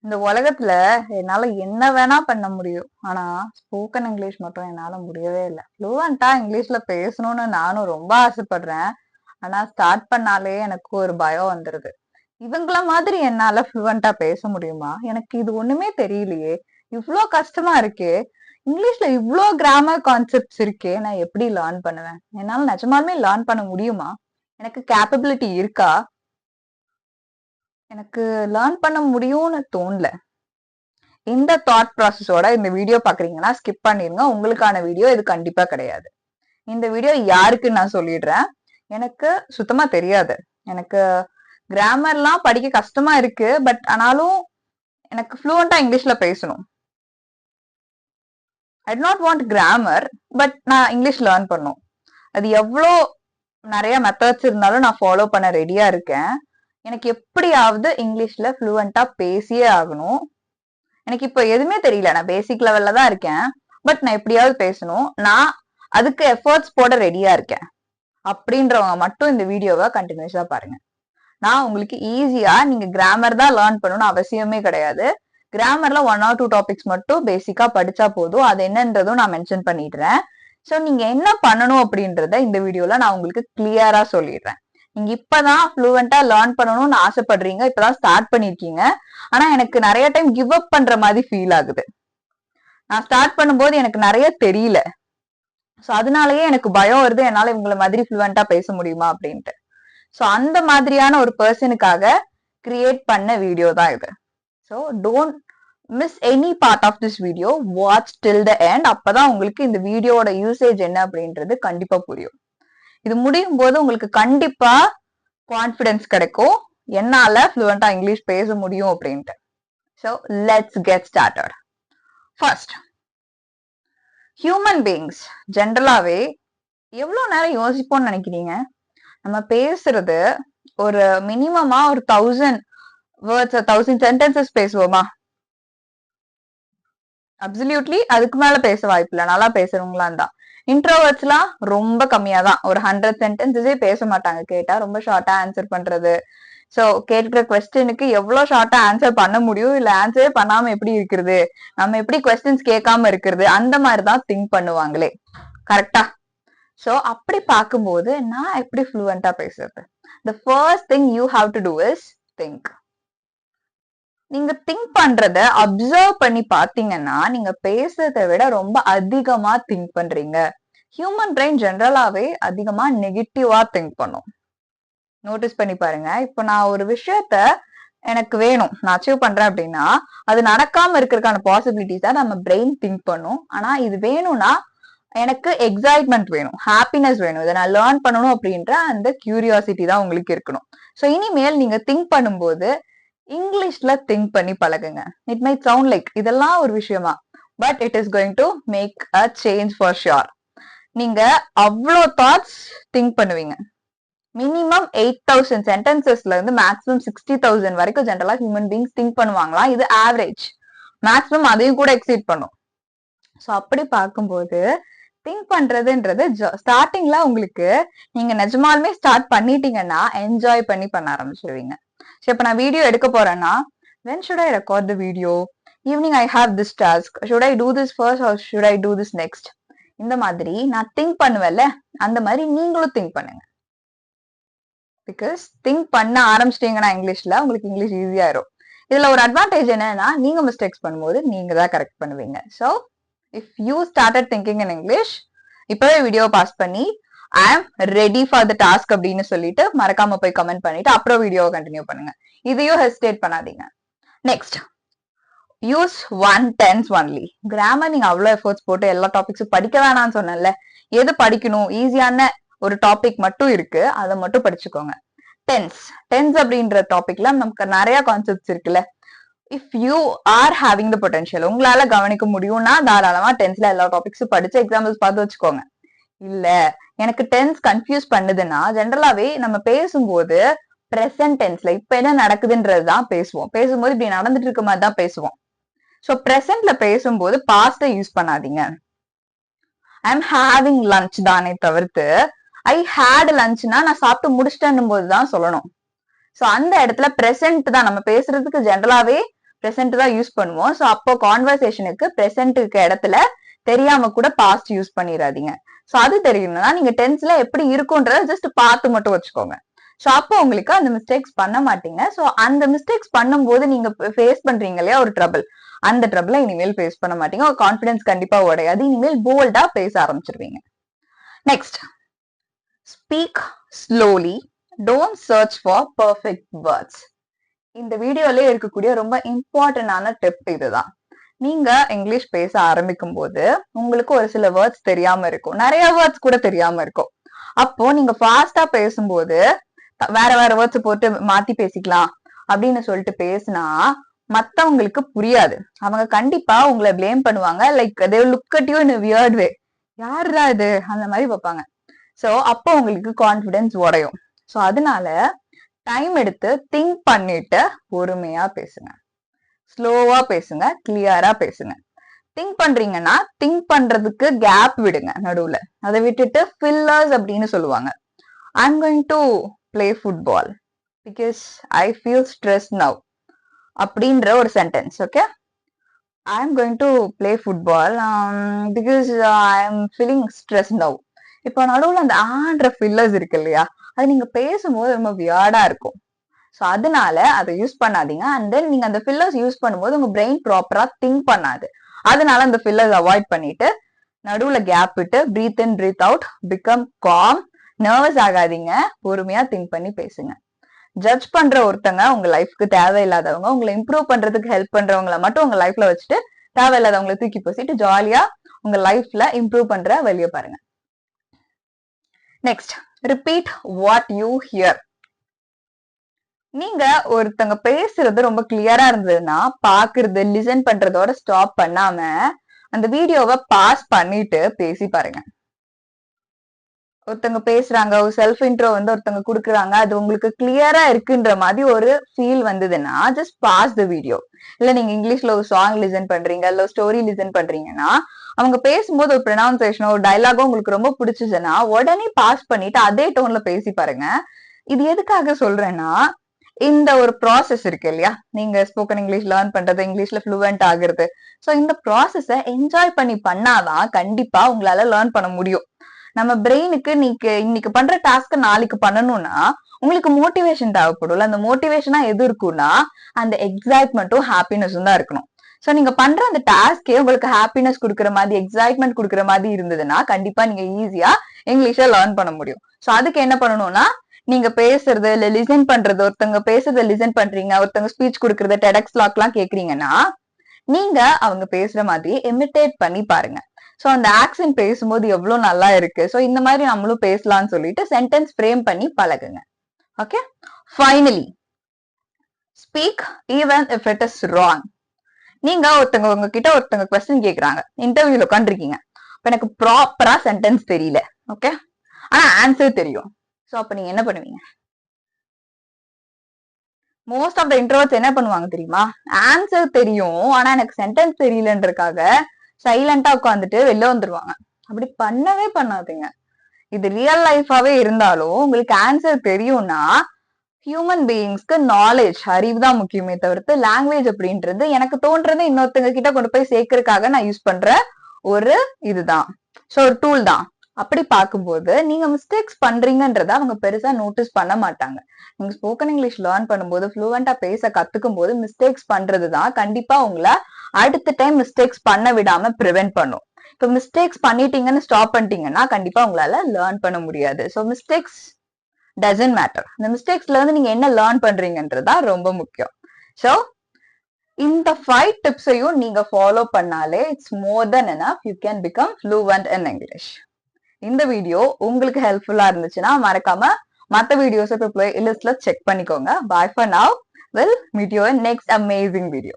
இந்த உலகத்துல என்னால என்ன வேணா பண்ண முடியும். ஆனா, ஸ்போக்கன் இங்கிலீஷ் மட்டும் என்னால முடியவே இல்ல. ஃப்ளூவன்ட்டா இங்கிலீஷ்ல பேசணும்னு நானும் ரொம்ப ஆசைப்படுறேன். ஆனா, ஸ்டார்ட் பண்ணாலே எனக்கு ஒரு பயம் வந்துருது. இவங்கள மாதிரி என்னால ஃப்ளூவன்ட்டா பேச முடியுமா? எனக்கு இது ஒண்ணுமே தெரியலையே! இவ்ளோ கஷ்டமா இருக்கே! இங்கிலீஷ்ல இவ்ளோ கிராமர் கான்செப்ட்ஸ் இருக்கே! நான் எப்படி லேர்ன் பண்ணுவேன்? என்னால நிஜமாலுமே லேர்ன் பண்ண முடியுமா? எனக்கு கேப்பபிலிட்டி இருக்கா? எனக்கு லேர்ன் பண்ண முடியும்னு தோணல. இந்த தாட் ப்ராசஸோட இந்த வீடியோ பாக்குறீங்கன்னா ஸ்கிப் பண்ணிருங்க. உங்களுக்கான வீடியோ இது கண்டிப்பா கிடையாது. இந்த வீடியோ யாருக்குன்னு நான் சொல்லிடுறேன். எனக்கு சுத்தமா தெரியாது. எனக்கு கிராமர்லாம் படிக்க கஷ்டமா இருக்கு. பட் ஆனாலும் எனக்கு ஃப்ளூவண்டா இங்கிலீஷ்ல பேசணும். I do not want grammar, but நான் இங்கிலீஷ் லேர்ன் பண்ணும். அது எவ்வளோ நிறைய மெத்தட்ஸ் இருந்தாலும் நான் ஃபாலோ பண்ண ரெடியா இருக்கேன். எனக்கு எப்படியாவது இங்கிலீஷ்ல ஃப்ளூவண்டா பேசியே ஆகணும். எனக்கு இப்போ எதுவுமே தெரியல. நான் பேசிக் லெவல்ல தான் இருக்கேன். பட் நான் எப்படியாவது பேசணும். நான் அதுக்கு எஃபர்ட்ஸ் போட ரெடியா இருக்கேன். அப்படின்றவங்க மட்டும் இந்த வீடியோவை கண்டினியூஸா பாருங்க. நான் உங்களுக்கு ஈஸியா நீங்க கிராமர் தான் லேர்ன் பண்ணணும்னு அவசியமே கிடையாது. கிராமர்ல 1 or 2 டாபிக்ஸ் மட்டும் பேசிக்கா படிச்சா போதும். அது என்னன்றதும் நான் மென்ஷன் பண்ணிடுறேன். ஸோ நீங்க என்ன பண்ணணும் அப்படின்றத இந்த வீடியோல நான் உங்களுக்கு கிளியரா சொல்லிடுறேன். நீங்க இப்பதான் ஃப்ளூவெண்டா லேர்ன் பண்ணணும்னு ஆசைப்படுறீங்க. இப்பதான் ஸ்டார்ட் பண்ணிருக்கீங்க. ஆனா எனக்கு நிறைய டைம் கிவ் அப் பண்ற மாதிரி ஃபீல் ஆகுது. நான் ஸ்டார்ட் பண்ணும்போது எனக்கு நிறைய தெரியல. ஸோ அதனாலயே எனக்கு பயம் வருது. என்னால இவங்கள மாதிரி ஃப்ளூவெண்டா பேச முடியுமா அப்படின்ட்டு. ஸோ அந்த மாதிரியான ஒரு பர்சனுக்காக கிரியேட் பண்ண வீடியோ தான் இது. So don't miss any part of this video. Watch till the end. அப்பதான் உங்களுக்கு இந்த வீடியோட யூசேஜ் என்ன அப்படின்றது கண்டிப்பா புரியும். இது முடியும் போது உங்களுக்கு கண்டிப்பா கான்ஃபிடன்ஸ் கிடைக்கும். என்னால ஃப்ளூவெண்டா இங்கிலீஷ் பேச முடியும் அப்படின்ட்டு. So let's get started. First, human beings ஜென்ரலாவே எவ்வளவு நேரம் யோசிப்போம்னு நினைக்கிறீங்க? நம்ம பேசுறது ஒரு மினிமமா ஒரு 1000 வேர்ட்ஸ் 1000 சென்டென்சஸ் பேசுவோமா? அப்சல்யூட்லி அதுக்கு மேல பேச வாய்ப்பு இல்ல. நல்லா பேசுறவங்களா இருந்தா. இன்ட்ரோவர்ட்ஸ் எல்லாம் ரொம்ப கம்மியா தான். ஒரு 100 சென்டென்சஸே பேச மாட்டாங்க. கேட்டா ரொம்ப ஷார்ட்டா ஆன்சர் பண்றது. சோ கேட்கிற கொஸ்டினுக்கு எவ்வளவு ஷார்ட்டா ஆன்சர் பண்ண முடியும், இல்ல ஆன்சரே பண்ணாம எப்படி இருக்கிறது, நம்ம எப்படி கொஸ்டின்ஸ் கேட்காம இருக்கிறது, அந்த மாதிரிதான் திங்க் பண்ணுவாங்களே. கரெக்டா? சோ அப்படி பார்க்கும்போது நான் எப்படி ஃப்ளூவெண்டா பேசுறது? The first thing you have to do is think. நீங்க திங்க் பண்றத அப்சர்வ் பண்ணி பாத்தீங்கன்னா நீங்க பேசுறதை விட ரொம்ப அதிகமா திங்க் பண்றீங்க. ஹியூமன் பிரெயின் ஜென்ரலாவே அதிகமா நெகட்டிவா திங்க் பண்ணும். நோட்டீஸ் பண்ணி பாருங்க. இப்போ நான் ஒரு விஷயத்த எனக்கு வேணும், நான் அச்சீவ் பண்றேன் அப்படின்னா அது நடக்காம இருக்கிறதுக்கான பாசிபிலிட்டிஸ் தான் நம்ம பிரெயின் திங்க் பண்ணும். ஆனா இது வேணும்னா எனக்கு எக்ஸைட்மெண்ட் வேணும், ஹாப்பினஸ் வேணும், இதை நான் லேர்ன் பண்ணணும் அப்படின்ற அந்த கியூரியாசிட்டி தான் உங்களுக்கு இருக்கணும். ஸோ இனிமேல் நீங்க திங்க் பண்ணும்போது இங்கிலீஷ்ல திங்க் பண்ணி பழகுங்க. இட் மைட் சவுண்ட் லைக் இதெல்லாம் ஒரு விஷயமா, but it is going to make a change for sure. நீங்க அவ்வளோ தாட்ஸ் திங்க் பண்ணுவீங்க. மினிமம் 8000 சென்டென்சஸ்ல இருந்து மேக்ஸிமம் 60,000 வரைக்கும் ஜென்ரலா ஹியூமன் பீங்ஸ் திங்க் பண்ணுவாங்களா. இது ஆவரேஜ். மேக்ஸிமம் அதையும் கூட எக்ஸீட் பண்ணும். ஸோ அப்படி பார்க்கும்போது திங்க் பண்றதுன்றது ஸ்டார்டிங்ல உங்களுக்கு நீங்க நிஜமாலுமே ஸ்டார்ட் பண்ணிட்டீங்கன்னா என்ஜாய் பண்ணி பண்ண ஆரம்பிச்சிருவீங்க. ஸோ இப்போ நான் வீடியோ எடுக்க போறேன்னா, when should I record the video? Evening I have this task. Should I do this first or should I do this next? இந்த மாதிரி நான் திங்க் பண்ணுவேன்ல, அந்த மாதிரி நீங்களும் திங்க் பண்ணுங்க. பிகாஸ் திங்க் பண்ண ஆரம்பிச்சிட்டீங்கன்னா இங்கிலீஷ்ல உங்களுக்கு இங்கிலீஷ் ஈஸியாயிரும். இதுல ஒரு அட்வான்டேஜ் என்னன்னா நீங்க மிஸ்டேக்ஸ் பண்ணும்போது நீங்க தான் கரெக்ட் பண்ணுவீங்க. So if you started thinking in English, இப்பவே வீடியோ பாஸ் பண்ணி ஐ am ready for the task அப்படின்னு சொல்லிட்டு மறக்காம போய் கமெண்ட் பண்ணிட்டு அப்புறம் வீடியோவை கண்டினியூ பண்ணுங்க. இதையும் ஹெசிடேட் பண்ணாதீங்க. Next, use one tense only. Grammar நீங்க அவ்வளவு எஃபோர்ட்ஸ் போட்டு எல்லா டாபிக்ஸும் படிக்க வேணாம்னு சொன்னேன்ல. எது படிக்கணும், ஈஸியான ஒரு டாபிக் மட்டும் இருக்கு, அதை மட்டும் படிச்சுக்கோங்க. டென்ஸ் டென்ஸ் அப்படின்ற டாபிக்ல நமக்கு நிறைய கான்செப்ட்ஸ் இருக்குல்ல. If you are having the potential, உங்களால கவனிக்க முடியும்னா தாராளமா டென்ஸ்ல எல்லா டாபிக்ஸும் படிச்சு எக்ஸாம்பிள்ஸ் பார்த்து வச்சுக்கோங்க. இல்ல எனக்கு டென்ஸ் கன்ஃபியூஸ் பண்ணுதுன்னா ஜென்ரலாவே நம்ம பேசும்போது பிரசன்ட் டென்ஸ்ல இப்ப என்ன நடக்குதுன்றதுதான் பேசுவோம். பேசும்போது இப்படி நடந்துட்டு இருக்க மாதிரி தான் பேசுவோம். சோ பிரசன்ட்ல பேசும்போது பாஸ்ட யூஸ் பண்ணாதீங்க. ஐ எம் ஹேவிங் லஞ்ச் தானே தவிர்த்து ஐ ஹேட் லஞ்ச்னா நான் சாப்பிட்டு முடிச்சிட்டேன்னும் போதுதான் சொல்லணும். சோ அந்த இடத்துல பிரசன்ட் தான் நம்ம பேசுறதுக்கு ஜென்ரலாவே ப்ரெசென்ட் தான் யூஸ் பண்ணுவோம். ஸோ அப்போ கான்வர்சேஷனுக்கு ப்ரெசென்ட்டுக்கு இடத்துல தெரியாம கூட பாஸ்ட் யூஸ் பண்ணிடாதீங்க. ஸோ அது தெரியணும்னா நீங்க டென்ஸ்ல எப்படி இருக்கும்ன்றத ஜஸ்ட் பார்த்து மட்டும் வச்சுக்கோங்க. ஸோ அப்போ உங்களுக்கு அந்த மிஸ்டேக்ஸ் பண்ண மாட்டீங்க. ஸோ அந்த மிஸ்டேக்ஸ் பண்ணும்போது நீங்க ஃபேஸ் பண்றீங்க இல்லையா ஒரு ட்ரபிள், அந்த ட்ரபிளை இனிமேல் ஃபேஸ் பண்ண மாட்டீங்க. ஒரு கான்ஃபிடன்ஸ் கண்டிப்பா உடையாது. இனிமேல் போல்டா பேச ஆரம்பிச்சிருவீங்க. Next, speak slowly, don't search for perfect words. இந்த வீடியோல இருக்கக்கூடிய ரொம்ப இம்பார்ட்டன்டான டிப் இதுதான். நீங்க இங்கிலீஷ் பேச ஆரம்பிக்கும் போது உங்களுக்கு ஒரு சில வேர்ட்ஸ் தெரியாம இருக்கும், நிறைய வேர்ட்ஸ் கூட தெரியாம இருக்கும். அப்போ நீங்க ஃபாஸ்டா பேசும்போது வேற வேற வேர்ட்ஸ் போட்டு மாத்தி பேசிக்கலாம் அப்படின்னு சொல்லிட்டு பேசினா மத்தவங்களுக்கு புரியாது. அவங்க கண்டிப்பா உங்களை பிளேம் பண்ணுவாங்க. Like they will look at you in a weird way. யாருடா இது அந்த மாதிரி பார்ப்பாங்க. சோ அப்போ உங்களுக்கு கான்பிடன்ஸ் உடையும். சோ அதனால டைம் எடுத்து திங்க் பண்ணிட்டு பொறுமையா பேசுங்க, ஸ்லோவா பேசுங்க, கிளியரா பேசுங்க. திங்க் பண்றீங்கன்னா திங்க் பண்றதுக்கு கேப் விடுங்க நடுவுல. அதை விட்டுட்டு ஃபில்லர்ஸ் அப்படின்னு சொல்லுவாங்க. I'm going to play football because I feel stressed now அப்படின்ற ஒரு sentence. Okay, I'm going to play football because I'm feeling stressed now. இப்போ நடுவுல அந்த ஆன்ற ஃபில்லர்ஸ் இருக்கு இல்லையா, அது நீங்க பேசும்போது ரொம்ப வியர்டா இருக்கும். ஸோ அதனால அதை யூஸ் பண்ணாதீங்க. அண்ட் தென் நீங்க அந்த ஃபில்லர்ஸ் யூஸ் பண்ணும்போது உங்க பிரெயின் ப்ராப்பரா திங்க் பண்ணாது. அதனால அந்த ஃபில்லர்ஸ் அவாய்ட் பண்ணிட்டு நடுவுல கேப் விட்டு breathe in breathe out, become calm, nervous ஆகாதீங்க, பொறுமையா திங்க் பண்ணி பேசுங்க. ஜட்ஜ் பண்ற ஒருத்தங்க உங்க லைஃப்க்கு தேவையில்லாதவங்க. உங்களை இம்ப்ரூவ் பண்றதுக்கு ஹெல்ப் பண்றவங்களை மட்டும் உங்க லைஃப்ல வச்சுட்டு தேவையில்லாதவங்களை தூக்கி போசிட்டு ஜாலியா உங்க லைஃப்ல இம்ப்ரூவ் பண்ற வழியை பாருங்க. Next, repeat what you here. நீங்க ஒருத்தங்க பேசுறது ரொம்ப கிளியரா இருந்ததுன்னா பாக்குறது லிசன் பண்றதோட ஸ்டாப் பண்ணாம அந்த வீடியோவை பாஸ் பண்ணிட்டு பேசி பாருங்க. ஒருத்தங்க பேசுறாங்க, ஒரு செல்ஃப் இன்ட்ரோ வந்து ஒருத்தங்க குடுக்குறாங்க, அது உங்களுக்கு கிளியரா இருக்குன்ற மாதிரி ஒரு ஃபீல் வந்ததுன்னா ஜஸ்ட் பாஸ் த வீடியோ. இல்ல நீங்க இங்கிலீஷ்ல ஒரு சாங் லிசன் பண்றீங்க, இல்ல ஸ்டோரி லிசன் பண்றீங்கன்னா அவங்க பேசும்போது ஒரு ப்ரொனவுன்சியேஷனோ ஒரு டைலாகோ உங்களுக்கு ரொம்ப பிடிச்சிச்சுன்னா உடனே பாஸ் பண்ணிட்டு அதே டோன்ல பேசி பாருங்க. இது எதுக்காக சொல்றேன்னா, இந்த ஒரு ப்ராசஸ் இருக்கு இல்லையா, நீங்க ஸ்போக்கன் இங்கிலீஷ் லேர்ன் பண்றது, இங்கிலீஷ்ல ஃப்ளூவெண்ட் ஆகுறது. சோ இந்த ப்ராசஸ என்ஜாய் பண்ணி பண்ணாதான் கண்டிப்பா உங்களால லேர்ன் பண்ண முடியும். நம்ம பிரெயினுக்கு நீங்க இன்னைக்கு பண்ற டாஸ்க் நாளைக்கு பண்ணணும்னா உங்களுக்கு மோட்டிவேஷன் தேவைப்படும்ல. அந்த மோட்டிவேஷனா எது இருக்கும்னா அந்த எக்ஸைட்மெண்ட்டும் ஹாப்பினஸும் தான் இருக்கணும். சோ நீங்க பண்ற அந்த டாஸ்கே உங்களுக்கு ஹாப்பினஸ் கொடுக்குற மாதிரி, எக்ஸைட்மெண்ட் கொடுக்குற மாதிரி இருந்ததுன்னா கண்டிப்பா நீங்க ஈஸியா இங்கிலீஷை லேர்ன் பண்ண முடியும். சோ அதுக்கு என்ன பண்ணணும்னா, நீங்க பேசுறது இல்ல லிசன் பண்றது, ஒருத்தங்க பேசுறத லிசன் பண்றீங்க, ஒருத்தங்க ஸ்பீச் கொடுக்கறத டெடெக்ஸ் லாக் எல்லாம் கேக்குறீங்கன்னா நீங்க அவங்க பேசுற மாதிரி இமிட்டேட் பண்ணி பாருங்க. சோ அந்த ஆக்சன் பேசும்போது எவ்வளவு நல்லா இருக்கு, சோ இந்த மாதிரி நம்மளும் பேசலாம்னு சொல்லிட்டு சென்டென்ஸ் ஃப்ரேம் பண்ணி பழகுங்க. Okay, finally speak even if it is wrong. நீங்க உங்ககிட்ட ஒருத்தங்க கொஸ்டின் கேக்குறாங்க, இன்டர்வியூல உட்காந்துருக்கீங்க. இப்ப எனக்கு ப்ராப்பரா சென்டென்ஸ் தெரியல, ஓகே, ஆனா ஆன்சர் தெரியும். சோ அப்ப நீங்க என்ன பண்ணுவீங்க? மோஸ்ட் ஆஃப் த இன்ட்ரோவர்ட்ஸ் என்ன பண்ணுவாங்க தெரியுமா? ஆன்சர் தெரியும் ஆனா எனக்கு சென்டென்ஸ் தெரியலன்றதுக்காக சைலண்டா உட்காந்துட்டு வெளில வந்துருவாங்க. அப்படி பண்ணவே பண்ணாதீங்க. இது ரியல் லைஃபாவே இருந்தாலும் உங்களுக்கு ஆன்சர் தெரியும்னா ஹியூமன் பீயிங்ஸ்க்கு நாலேஜ், அறிவு தான் முக்கியமே தவிர்த்து லாங்குவேஜ் அப்படின்றது எனக்கு தோன்றது இன்னொருத்தங்க கிட்ட கொண்டு போய் சேர்க்கறதுக்காக நான் யூஸ் பண்ற ஒரு இதுதான். சோ ஒரு டூல் தான். அப்படி பார்க்கும்போது நீங்க மிஸ்டேக்ஸ் பண்றீங்கன்றத அவங்க பெருசா நோட்டீஸ் பண்ண மாட்டாங்க. நீங்க ஸ்போக்கன் இங்கிலீஷ் லேர்ன் பண்ணும்போது, ஃப்ளூவெண்டா பேச கத்துக்கும் போது மிஸ்டேக்ஸ் பண்றதுதான் கண்டிப்பா உங்களை அடுத்த டைம் மிஸ்டேக்ஸ் பண்ண விடாம ப்ரிவென்ட் பண்ணும். இப்ப மிஸ்டேக்ஸ் பண்ணிட்டீங்கன்னு ஸ்டாப் பண்ணிட்டீங்கன்னா கண்டிப்பா உங்களால லேர்ன் பண்ண முடியாது. So mistakes doesn't matter. இந்த மிஸ்டேக்ஸ்ல இருந்து நீங்க என்ன லேர்ன் பண்றீங்கன்றதா ரொம்ப முக்கியம். சோ இந்த 5 டிப்ஸையும் நீங்க ஃபாலோ பண்ணாலே it's more then enough. You can become fluent in English. இந்த வீடியோ உங்களுக்கு ஹெல்ப்ஃபுல்லா இருந்துச்சுன்னா மறக்காம மத்த வீடியோஸை போய் லிஸ்ட்ல செக் பண்ணிக்கோங்க. Bye for now. We'll meet you in next amazing video.